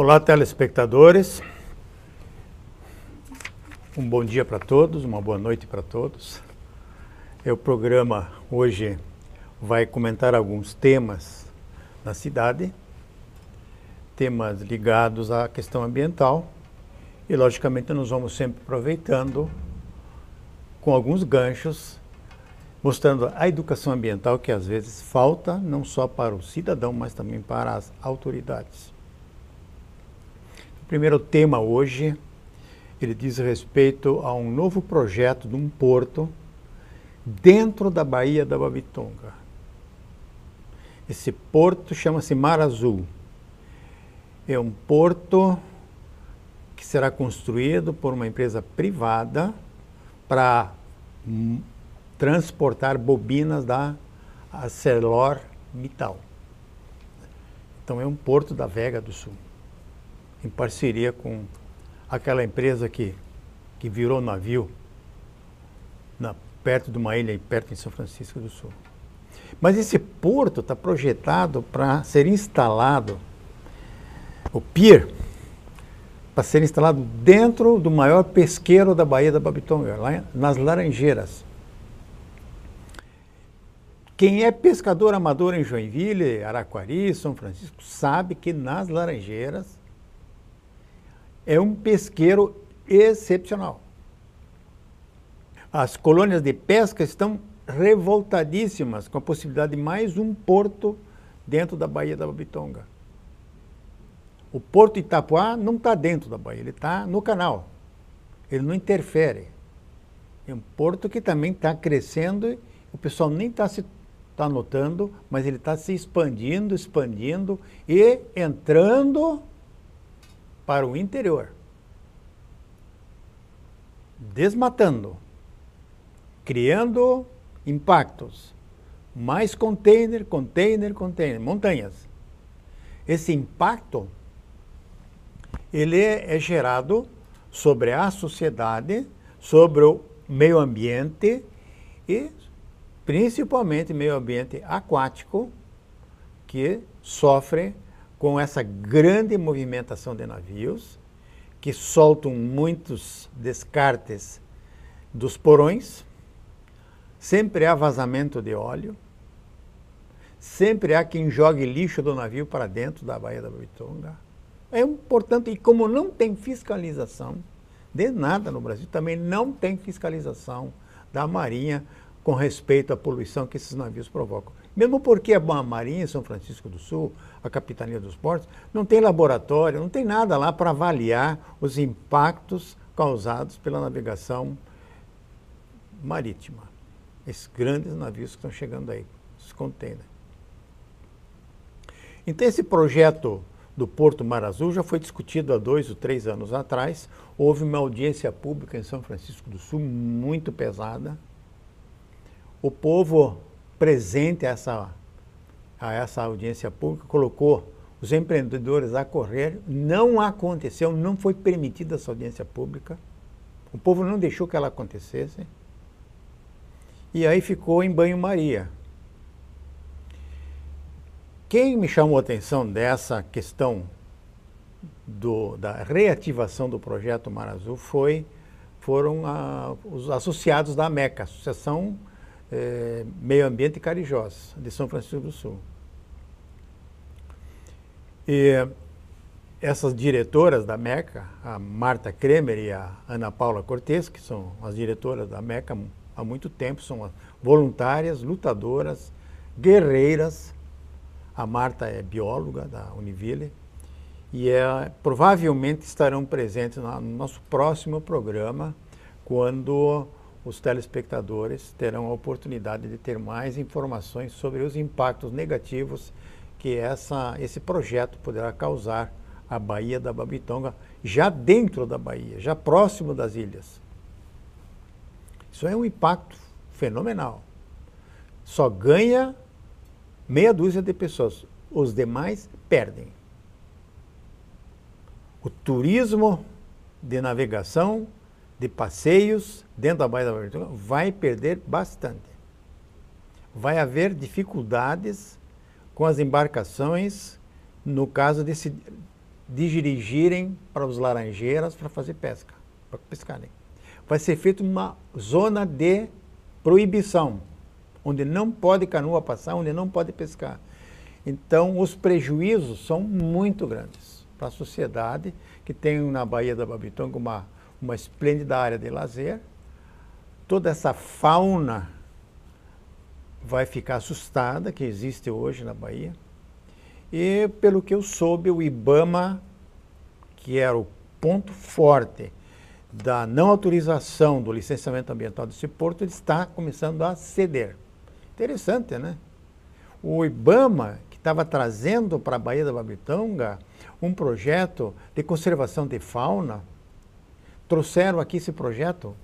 Olá, telespectadores. Um bom dia para todos, uma boa noite para todos. O programa hoje vai comentar alguns temas na cidade, temas ligados à questão ambiental e, logicamente, nós vamos sempre aproveitando com alguns ganchos, mostrando a educação ambiental que às vezes falta não só para o cidadão, mas também para as autoridades. O primeiro tema hoje, ele diz respeito a um novo projeto de um porto dentro da Baía da Babitonga. Esse porto chama-se Mar Azul. É um porto que será construído por uma empresa privada para transportar bobinas da ArcelorMittal. Então é um porto da Vega do Sul, em parceria com aquela empresa que virou navio perto de uma ilha, perto de São Francisco do Sul. Mas esse porto está projetado para ser instalado, o pier, para ser instalado dentro do maior pesqueiro da Baía da Babitonga, lá nas Laranjeiras. Quem é pescador amador em Joinville, Araquari, São Francisco, sabe que nas Laranjeiras é um pesqueiro excepcional. As colônias de pesca estão revoltadíssimas com a possibilidade de mais um porto dentro da Baía da Babitonga. O porto Itapuá não está dentro da Baía, ele está no canal. Ele não interfere. É um porto que também está crescendo, e o pessoal nem está notando, mas ele está se expandindo e entrando para o interior, desmatando, criando impactos, mais container, montanhas. Esse impacto, ele é gerado sobre a sociedade, sobre o meio ambiente e principalmente meio ambiente aquático, que sofre com essa grande movimentação de navios, que soltam muitos descartes dos porões, sempre há vazamento de óleo, sempre há quem jogue lixo do navio para dentro da Baía da Babitonga. Portanto, e como não tem fiscalização de nada no Brasil, também não tem fiscalização da Marinha com respeito à poluição que esses navios provocam. Mesmo porque a Marinha em São Francisco do Sul, a Capitania dos Portos, não tem laboratório, não tem nada lá para avaliar os impactos causados pela navegação marítima. Esses grandes navios que estão chegando aí, os containers. Então esse projeto do Porto Mar Azul já foi discutido há 2 ou 3 anos atrás. Houve uma audiência pública em São Francisco do Sul muito pesada. O povo presente a essa audiência pública colocou os empreendedores a correr. Não aconteceu, não foi permitida essa audiência pública. O povo não deixou que ela acontecesse. E aí ficou em banho-maria. Quem me chamou a atenção dessa questão da reativação do projeto Mar Azul foram os associados da AMECA, Associação Meio Ambiente Carijós, de São Francisco do Sul. E essas diretoras da AMECA, a Marta Kremer e a Ana Paula Cortes, que são as diretoras da AMECA há muito tempo, são voluntárias, lutadoras, guerreiras. A Marta é bióloga da Univille e provavelmente estarão presentes no nosso próximo programa, quando os telespectadores terão a oportunidade de ter mais informações sobre os impactos negativos que esse projeto poderá causar à Baía da Babitonga, já dentro da Baía, já próximo das ilhas. Isso é um impacto fenomenal. Só ganha meia dúzia de pessoas, os demais perdem. O turismo de navegação, de passeios dentro da Baía da Babitonga vai perder bastante. Vai haver dificuldades com as embarcações no caso dirigirem para os Laranjeiras para fazer pesca, para pescarem. Vai ser feita uma zona de proibição, onde não pode canoa passar, onde não pode pescar. Então, os prejuízos são muito grandes para a sociedade, que tem na Baía da Babitonga uma esplêndida área de lazer. Toda essa fauna vai ficar assustada, que existe hoje na Bahia. E, pelo que eu soube, o IBAMA, que era o ponto forte da não autorização do licenciamento ambiental desse porto, ele está começando a ceder. Interessante, né? O IBAMA, que estava trazendo para a Baía da Babitonga um projeto de conservação de fauna, trouxeram aqui esse projeto,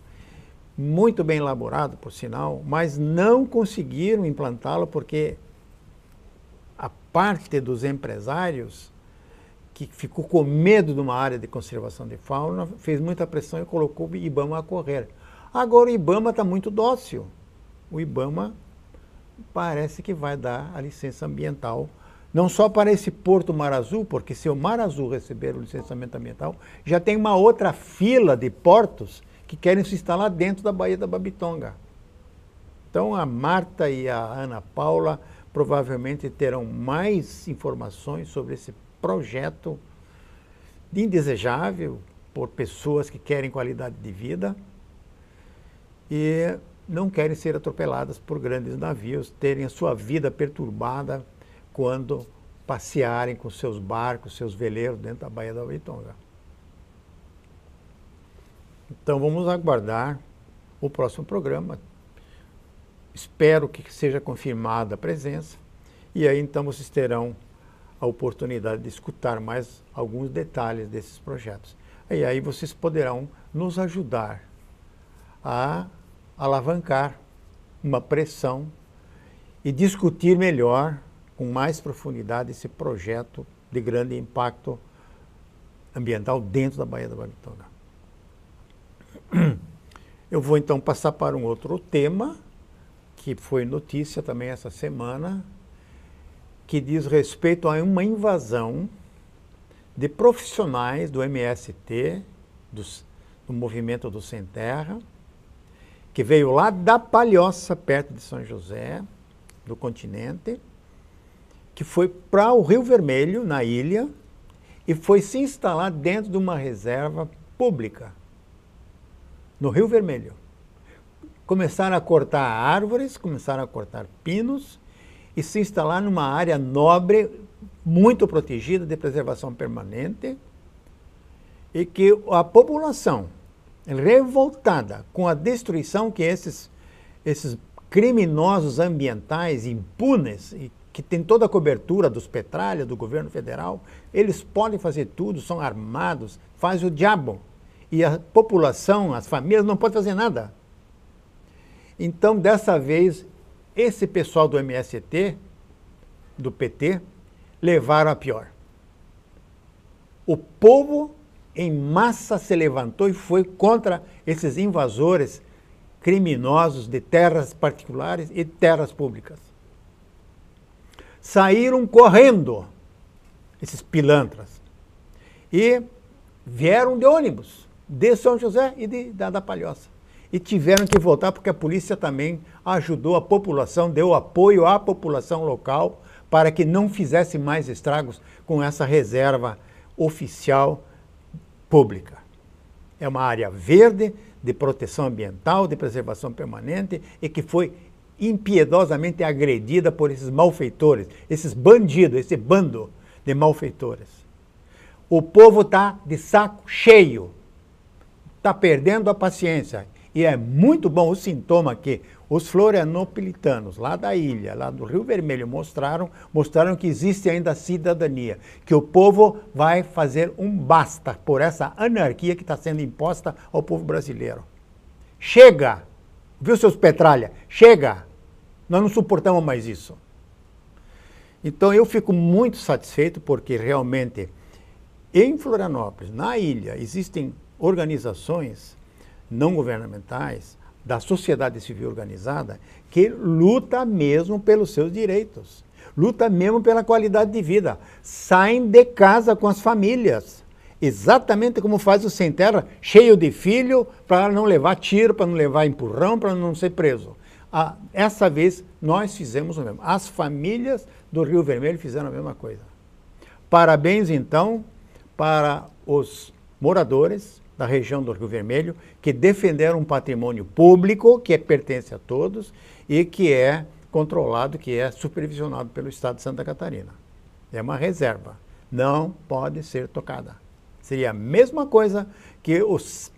muito bem elaborado, por sinal, mas não conseguiram implantá-lo porque a parte dos empresários que ficou com medo de uma área de conservação de fauna, fez muita pressão e colocou o IBAMA a correr. Agora o IBAMA está muito dócil. O IBAMA parece que vai dar a licença ambiental, não só para esse Porto Mar Azul, porque se o Mar Azul receber o licenciamento ambiental, já tem uma outra fila de portos que querem se instalar dentro da Baía da Babitonga. Então a Marta e a Ana Paula provavelmente terão mais informações sobre esse projeto indesejável por pessoas que querem qualidade de vida e não querem ser atropeladas por grandes navios, terem a sua vida perturbada quando passearem com seus barcos, seus veleiros dentro da Baía da Babitonga. Então vamos aguardar o próximo programa. Espero que seja confirmada a presença e aí então vocês terão a oportunidade de escutar mais alguns detalhes desses projetos. E aí vocês poderão nos ajudar a alavancar uma pressão e discutir melhor, com mais profundidade, esse projeto de grande impacto ambiental dentro da Baía da Babitonga. Eu vou então passar para um outro tema, que foi notícia também essa semana, que diz respeito a uma invasão de profissionais do MST, do Movimento do Sem Terra, que veio lá da Palhoça, perto de São José, do continente, que foi para o Rio Vermelho, na ilha, e foi se instalar dentro de uma reserva pública, no Rio Vermelho. Começaram a cortar árvores, começaram a cortar pinos, e se instalar numa área nobre, muito protegida, de preservação permanente, e que a população, revoltada com a destruição que esses criminosos ambientais impunes, e que tem toda a cobertura dos Petralha, do governo federal, eles podem fazer tudo, são armados, faz o diabo. E a população, as famílias não podem fazer nada. Então, dessa vez, esse pessoal do MST, do PT, levaram a pior. O povo, em massa, se levantou e foi contra esses invasores criminosos de terras particulares e terras públicas. Saíram correndo, esses pilantras, e vieram de ônibus, de São José e da Palhoça. E tiveram que voltar porque a polícia também ajudou a população, deu apoio à população local para que não fizesse mais estragos com essa reserva oficial pública. É uma área verde, de proteção ambiental, de preservação permanente e que foi impiedosamente agredida por esses malfeitores, esses bandidos, esse bando de malfeitores. O povo está de saco cheio, está perdendo a paciência. E é muito bom o sintoma que os florianopolitanos, lá da ilha, lá do Rio Vermelho, mostraram que existe ainda cidadania, que o povo vai fazer um basta por essa anarquia que está sendo imposta ao povo brasileiro. Chega! Viu, seus Petralha? Chega! Nós não suportamos mais isso. Então eu fico muito satisfeito porque realmente em Florianópolis, na ilha, existem organizações não governamentais, da sociedade civil organizada, que luta mesmo pelos seus direitos. luta mesmo pela qualidade de vida. Saem de casa com as famílias, exatamente como faz o sem terra, cheio de filho, para não levar tiro, para não levar empurrão, para não ser preso. Essa vez nós fizemos o mesmo. As famílias do Rio Vermelho fizeram a mesma coisa. Parabéns, então, para os moradores da região do Rio Vermelho, que defenderam um patrimônio público que pertence a todos e que é controlado, que é supervisionado pelo Estado de Santa Catarina. É uma reserva, não pode ser tocada. Seria a mesma coisa que os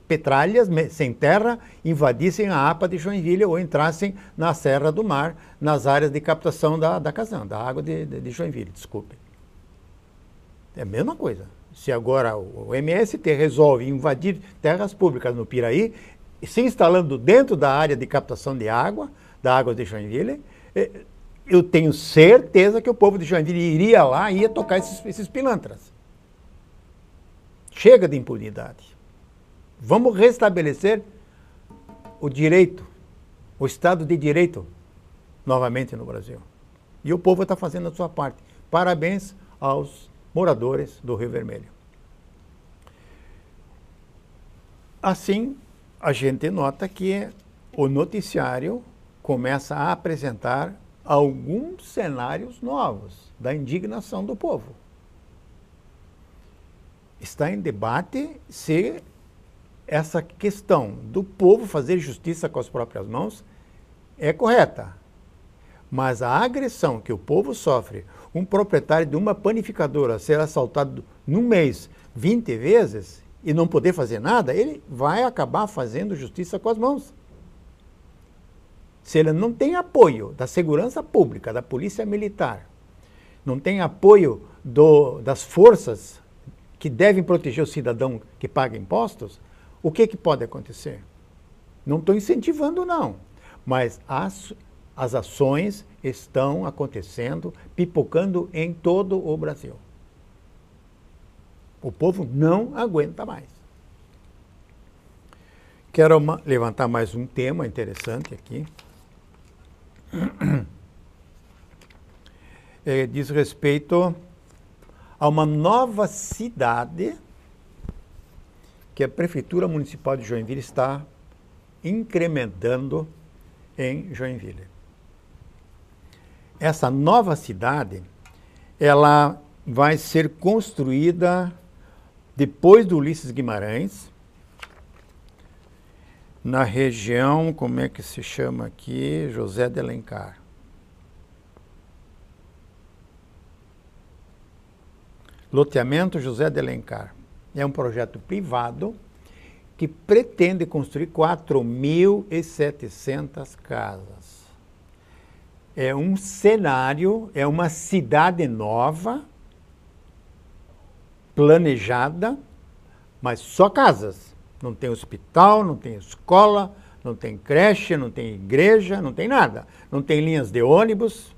petralhas sem terra invadissem a APA de Joinville ou entrassem na Serra do Mar, nas áreas de captação da água de Joinville, desculpe. É a mesma coisa. Se agora o MST resolve invadir terras públicas no Piraí, se instalando dentro da área de captação de água, da água de Joinville, eu tenho certeza que o povo de Joinville iria lá e ia tocar esses pilantras. Chega de impunidade. Vamos restabelecer o direito, o Estado de Direito, novamente no Brasil. E o povo está fazendo a sua parte. Parabéns aos moradores do Rio Vermelho. Assim, a gente nota que o noticiário começa a apresentar alguns cenários novos da indignação do povo. Está em debate se essa questão do povo fazer justiça com as próprias mãos é correta. Mas a agressão que o povo sofre, um proprietário de uma panificadora ser assaltado num mês 20 vezes e não poder fazer nada, ele vai acabar fazendo justiça com as mãos. Se ele não tem apoio da segurança pública, da polícia militar, não tem apoio das forças que devem proteger o cidadão que paga impostos, o que pode acontecer? Não estou incentivando, não, mas as ações estão acontecendo, pipocando em todo o Brasil. O povo não aguenta mais. Quero levantar mais um tema interessante aqui. Diz respeito a uma nova cidade que a Prefeitura Municipal de Joinville está incrementando em Joinville. Essa nova cidade, ela vai ser construída depois do Ulisses Guimarães, na região, como é que se chama aqui? José de Alencar. Loteamento José de Alencar. É um projeto privado que pretende construir 4.700 casas. É um cenário, é uma cidade nova, planejada, mas só casas. Não tem hospital, não tem escola, não tem creche, não tem igreja, não tem nada. Não tem linhas de ônibus,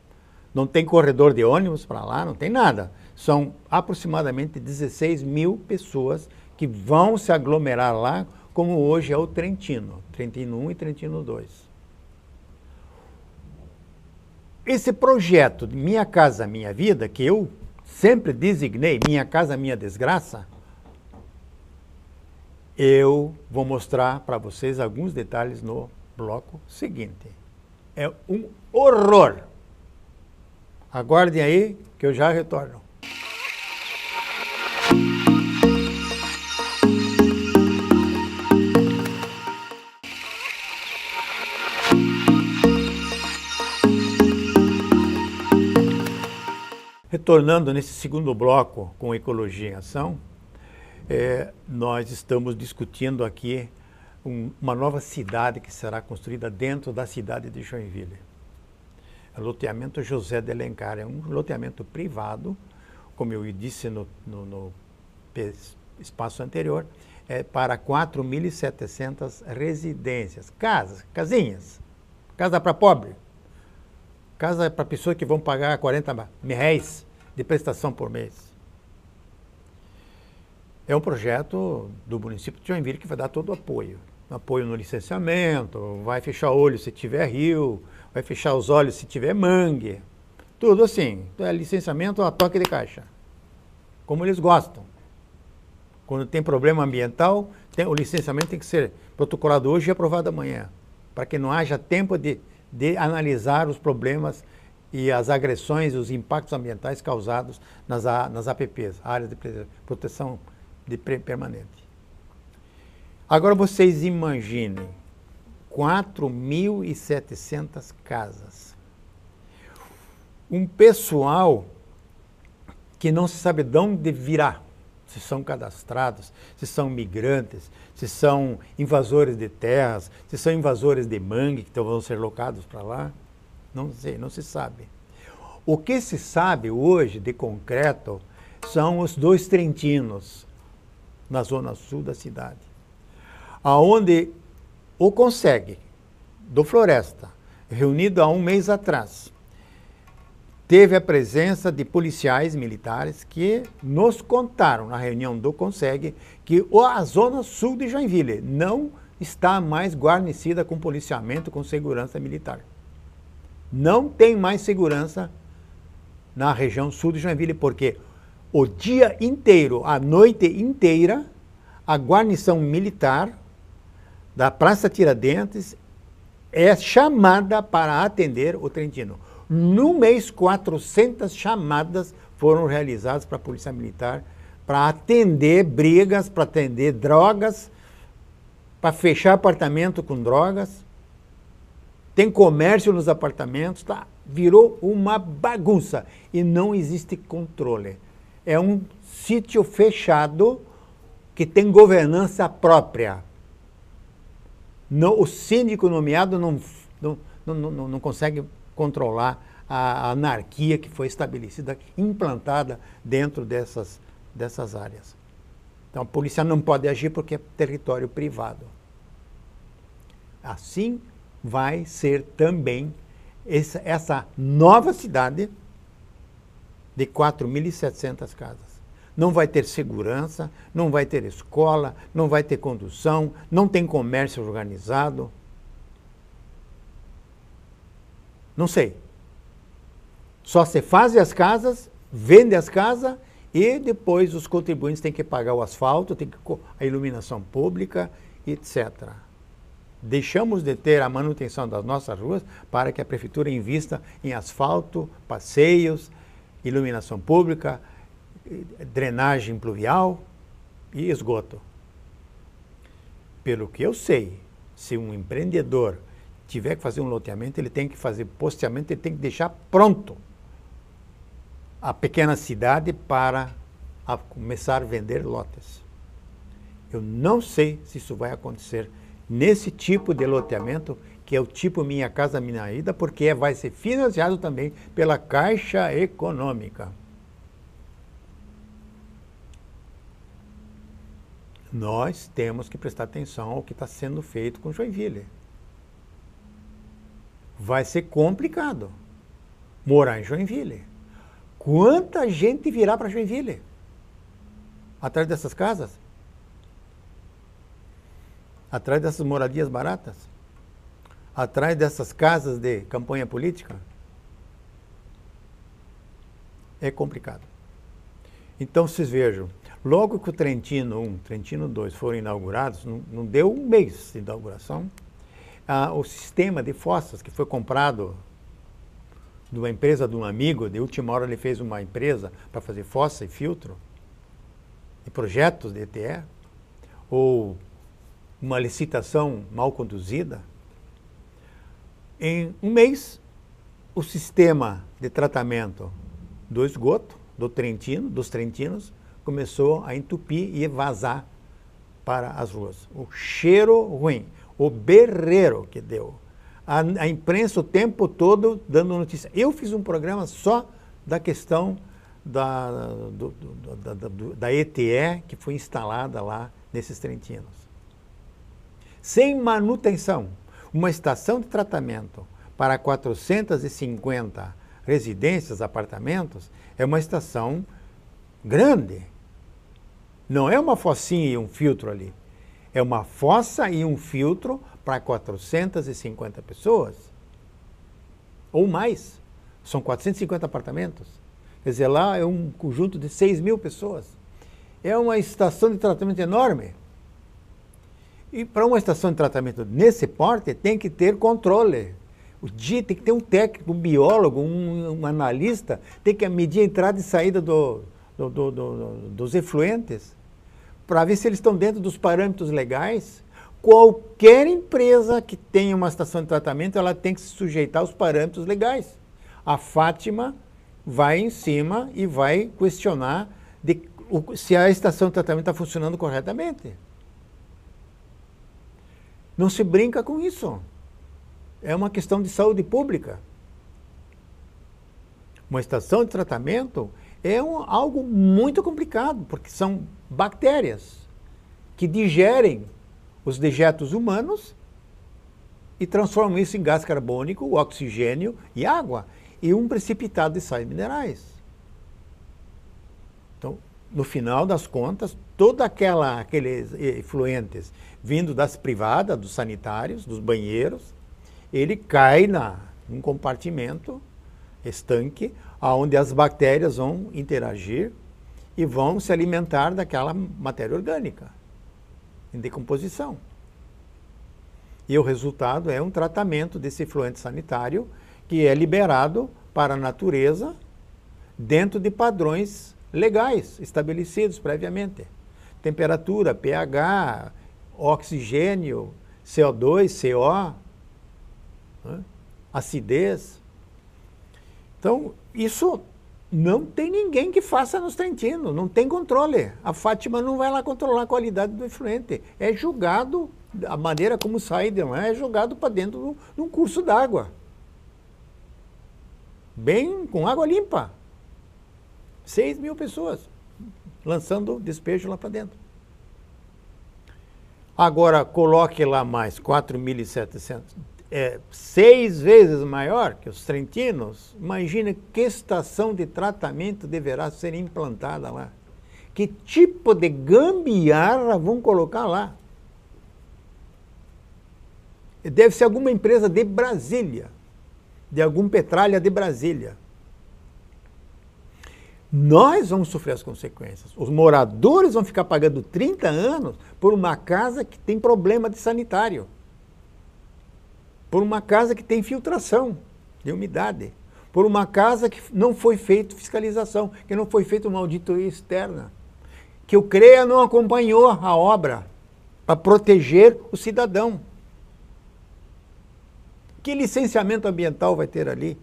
não tem corredor de ônibus para lá, não tem nada. São aproximadamente 16 mil pessoas que vão se aglomerar lá, como hoje é o Trentino 1 e Trentino 2. Esse projeto de Minha Casa Minha Vida, que eu sempre designei Minha Casa Minha Desgraça, eu vou mostrar para vocês alguns detalhes no bloco seguinte. É um horror. Aguardem aí que eu já retorno. Retornando nesse segundo bloco com Ecologia em Ação, nós estamos discutindo aqui uma nova cidade que será construída dentro da cidade de Joinville. O loteamento José de Alencar é um loteamento privado, como eu disse no espaço anterior, para 4.700 residências, casinhas, casa para pobre, casa para pessoas que vão pagar 40 reais de prestação por mês. É um projeto do município de Joinville que vai dar todo o apoio. Apoio no licenciamento, vai fechar o olho se tiver rio, vai fechar os olhos se tiver mangue. Tudo assim, licenciamento a toque de caixa, como eles gostam. Quando tem problema ambiental, o licenciamento tem que ser protocolado hoje e aprovado amanhã, para que não haja tempo de analisar os problemas e as agressões e os impactos ambientais causados nas APPs, áreas de proteção permanente. Agora vocês imaginem 4.700 casas. Um pessoal que não se sabe de onde virá, se são cadastrados, se são migrantes, se são invasores de terras, se são invasores de mangue que vão ser locados para lá. Não sei, não se sabe. O que se sabe hoje de concreto são os 2 trentinos na zona sul da cidade, aonde o Conseg do Floresta, reunido há um mês atrás, teve a presença de policiais militares que nos contaram na reunião do Conseg que a zona sul de Joinville não está mais guarnecida com policiamento, com segurança militar. Não tem mais segurança na região sul de Joinville, porque o dia inteiro, a noite inteira, a guarnição militar da Praça Tiradentes é chamada para atender o Trentino. No mês, 400 chamadas foram realizadas para a Polícia Militar para atender brigas, para atender drogas, para fechar apartamento com drogas. Tem comércio nos apartamentos, tá? Virou uma bagunça e não existe controle. É um sítio fechado que tem governança própria. O síndico nomeado não consegue controlar a anarquia que foi estabelecida, implantada dentro dessas áreas. Então a polícia não pode agir porque é território privado. Assim vai ser também essa nova cidade de 4.700 casas. Não vai ter segurança, não vai ter escola, não vai ter condução, não tem comércio organizado. Não sei. Só se faz as casas, vende as casas e depois os contribuintes têm que pagar o asfalto, a iluminação pública, etc. Deixamos de ter a manutenção das nossas ruas para que a prefeitura invista em asfalto, passeios, iluminação pública, drenagem pluvial e esgoto. Pelo que eu sei, se um empreendedor tiver que fazer um loteamento, ele tem que fazer posteamento, ele tem que deixar pronto a pequena cidade para começar a vender lotes. Eu não sei se isso vai acontecer nesse tipo de loteamento, que é o tipo Minha Casa Minha Vida, porque vai ser financiado também pela Caixa Econômica. Nós temos que prestar atenção ao que está sendo feito com Joinville. Vai ser complicado morar em Joinville. Quanta gente virá para Joinville? Atrás dessas casas? Atrás dessas moradias baratas? Atrás dessas casas de campanha política? É complicado. Então, vocês vejam, logo que o Trentino 1, Trentino 2 foram inaugurados, não deu um mês de inauguração, o sistema de fossas que foi comprado de uma empresa de um amigo, de última hora ele fez uma empresa para fazer fossa e filtro, e projetos de ETE, ou uma licitação mal conduzida, em um mês o sistema de tratamento do esgoto, dos trentinos, começou a entupir e vazar para as ruas. O cheiro ruim, o berreiro que deu. A imprensa o tempo todo dando notícia. Eu fiz um programa só da questão da ETE que foi instalada lá nesses trentinos. Sem manutenção, uma estação de tratamento para 450 residências, apartamentos, é uma estação grande. Não é uma fossinha e um filtro ali. É uma fossa e um filtro para 450 pessoas. Ou mais. São 450 apartamentos. Quer dizer, lá é um conjunto de 6.000 pessoas. É uma estação de tratamento enorme. E para uma estação de tratamento nesse porte, tem que ter controle. O dia tem que ter um técnico, um biólogo, um analista, tem que medir a entrada e saída dos efluentes, para ver se eles estão dentro dos parâmetros legais. Qualquer empresa que tenha uma estação de tratamento, ela tem que se sujeitar aos parâmetros legais. A Fátima vai em cima e vai questionar se a estação de tratamento está funcionando corretamente. Não se brinca com isso. É uma questão de saúde pública. Uma estação de tratamento é algo muito complicado, porque são bactérias que digerem os dejetos humanos e transformam isso em gás carbônico, oxigênio e água, e um precipitado de sais minerais. Então, no final das contas, todos aqueles efluentes vindo das privadas, dos sanitários, dos banheiros, ele cai num compartimento estanque, onde as bactérias vão interagir e vão se alimentar daquela matéria orgânica em decomposição. E o resultado é um tratamento desse efluente sanitário que é liberado para a natureza dentro de padrões legais, estabelecidos previamente. Temperatura, pH, oxigênio, CO2, CO, né? Acidez. Então, isso não tem ninguém que faça nos Trentinos, não tem controle. A Fátima não vai lá controlar a qualidade do efluente. É jogado, a maneira como sai de lá, é jogado para dentro de um curso d'água. Bem, com água limpa. 6.000 pessoas lançando despejo lá para dentro. Agora, coloque lá mais 4.700, 6 vezes maior que os trentinos. Imagina que estação de tratamento deverá ser implantada lá. Que tipo de gambiarra vão colocar lá? Deve ser alguma empresa de Brasília, de algum Petralha de Brasília. Nós vamos sofrer as consequências. Os moradores vão ficar pagando 30 anos por uma casa que tem problema de sanitário. Por uma casa que tem filtração de umidade. Por uma casa que não foi feita fiscalização, que não foi feita uma auditoria externa. Que o CREA não acompanhou a obra para proteger o cidadão. Que licenciamento ambiental vai ter ali?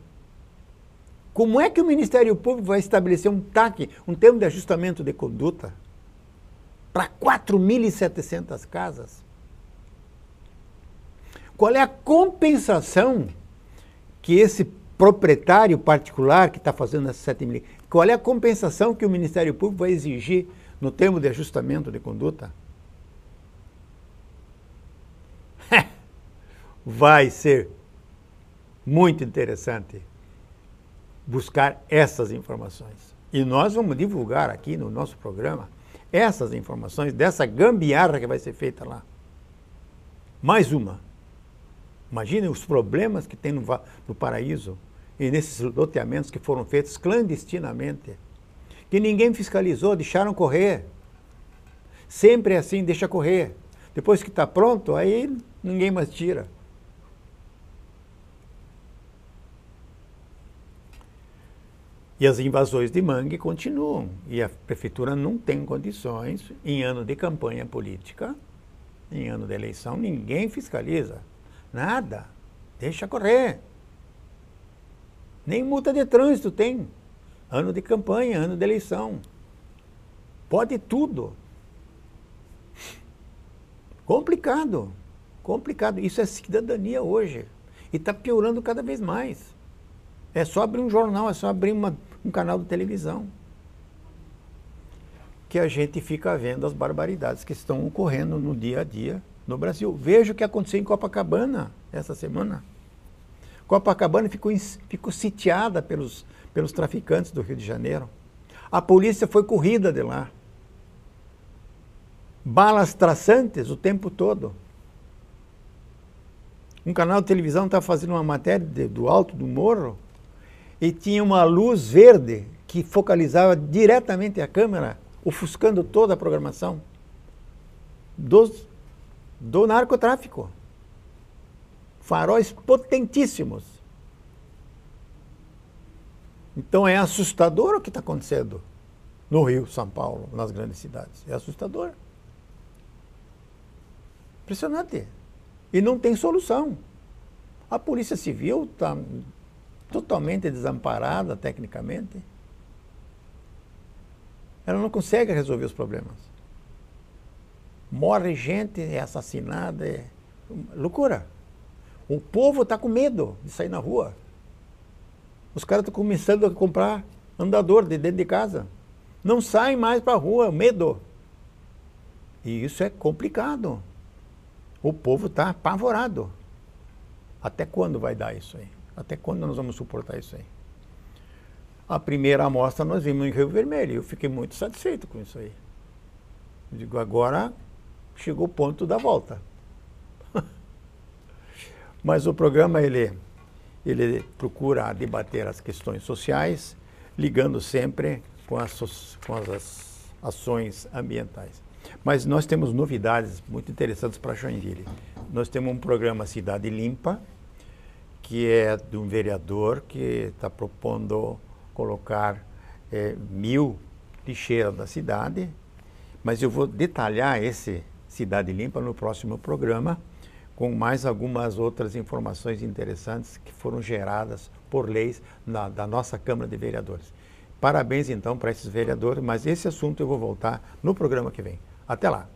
Como é que o Ministério Público vai estabelecer um TAC, um termo de ajustamento de conduta, para 4.700 casas? Qual é a compensação que esse proprietário particular que está fazendo essas 7.000, qual é a compensação que o Ministério Público vai exigir no termo de ajustamento de conduta? Vai ser muito interessante buscar essas informações. E nós vamos divulgar aqui no nosso programa essas informações dessa gambiarra que vai ser feita lá. Mais uma. Imaginem os problemas que tem no Paraíso e nesses loteamentos que foram feitos clandestinamente, que ninguém fiscalizou, deixaram correr. Sempre é assim, deixa correr. Depois que está pronto, aí ninguém mais tira. E as invasões de mangue continuam. E a prefeitura não tem condições, em ano de campanha política, em ano de eleição, ninguém fiscaliza. Nada. Deixa correr. Nem multa de trânsito tem. Ano de campanha, ano de eleição. Pode tudo. Complicado. Complicado. Isso é cidadania hoje. E está piorando cada vez mais. É só abrir um jornal, é só abrir um canal de televisão que a gente fica vendo as barbaridades que estão ocorrendo no dia a dia no Brasil. Veja o que aconteceu em Copacabana essa semana. Copacabana ficou sitiada pelos traficantes do Rio de Janeiro. A polícia foi corrida de lá. Balas traçantes o tempo todo. Um canal de televisão está fazendo uma matéria do alto do morro e tinha uma luz verde que focalizava diretamente a câmera, ofuscando toda a programação do narcotráfico. Faróis potentíssimos. Então é assustador o que está acontecendo no Rio, São Paulo, nas grandes cidades. É assustador. Impressionante. E não tem solução. A Polícia Civil está totalmente desamparada tecnicamente. Ela não consegue resolver os problemas. Morre gente, é assassinada, é loucura. O povo está com medo de sair na rua. Os caras estão começando a comprar andador de dentro de casa. Não saem mais para a rua, medo. E isso é complicado. O povo está apavorado. Até quando vai dar isso aí? Até quando nós vamos suportar isso aí? A primeira amostra nós vimos em Rio Vermelho. Eu fiquei muito satisfeito com isso aí. Eu digo, agora chegou o ponto da volta. Mas o programa, ele procura debater as questões sociais, ligando sempre com as ações ambientais. Mas nós temos novidades muito interessantes para Joinville. Nós temos um programa Cidade Limpa, que é de um vereador que está propondo colocar 1000 lixeiras da cidade, mas eu vou detalhar esse Cidade Limpa no próximo programa, com mais algumas outras informações interessantes que foram geradas por leis da nossa Câmara de Vereadores. Parabéns, então, para esses vereadores, mas esse assunto eu vou voltar no programa que vem. Até lá!